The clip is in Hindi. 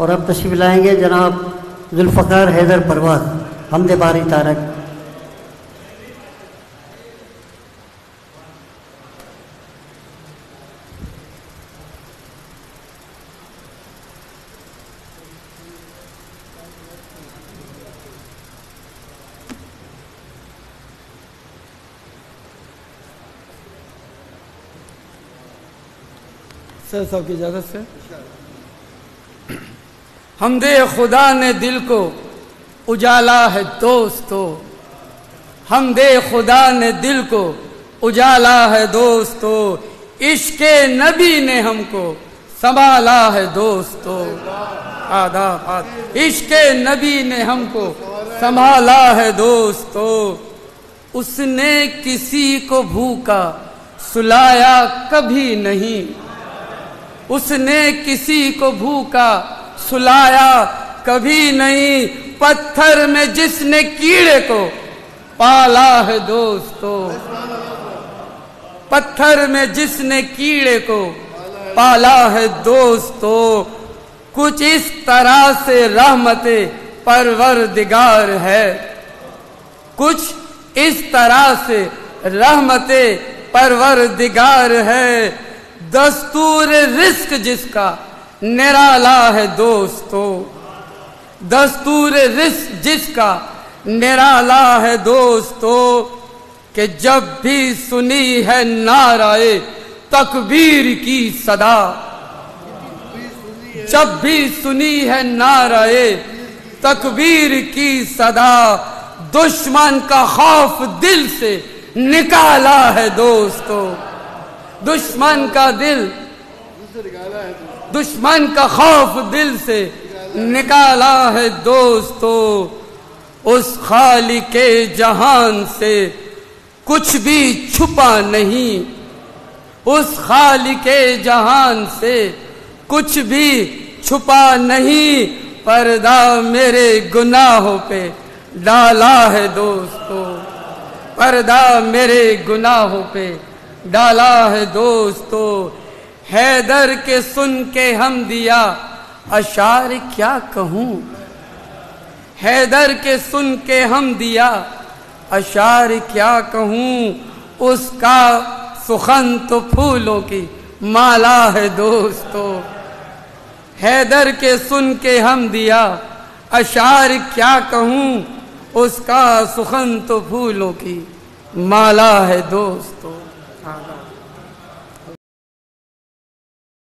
और अब तशरीफ़ लाएंगे जनाब जुल्फ़कार हैदर परवाज़ हमदे बारी तारक। सर साहब की इजाज़त से। हमदे खुदा ने दिल को उजाला है दोस्तों, हमदे खुदा ने दिल को उजाला है दोस्तों, इश्क़े नबी ने हमको संभाला है दोस्तों। आदाब। इश्क़े नबी ने हमको संभाला है दोस्तों, उसने किसी को भूखा सुलाया कभी नहीं, उसने किसी को भूखा सुलाया कभी नहीं, पत्थर में जिसने कीड़े को पाला है दोस्तों, पत्थर में जिसने कीड़े को पाला है दोस्तों, कुछ इस तरह से रहमते परवरदिगार है, कुछ इस तरह से रहमते परवरदिगार है, दस्तूर रिस्क जिसका निराला है दोस्तों, दस्तूर रिस्क जिसका निराला है दोस्तों, कि जब भी सुनी है नाराए तकबीर की सदा, जब भी सुनी है नाराए तकबीर की सदा, दुश्मन का खौफ दिल से निकाला है दोस्तों, दुश्मन का दिल, दुश्मन का खौफ दिल से निकाला है दोस्तों, उस खालिके जहान से कुछ भी छुपा नहीं, उस खालिके जहान से कुछ भी छुपा नहीं, पर्दा मेरे गुनाहों पे डाला है दोस्तों, पर्दा मेरे गुनाहों पे डाला है दोस्तों, हैदर के सुन के हम दिया अशार क्या कहूँ, हैदर के सुन के हम दिया अशार क्या कहूँ, उसका सुखन तो फूलों की माला है दोस्तों, हैदर के सुन के हम दिया अशार क्या कहूँ, उसका सुखन तो फूलों की माला है दोस्तों।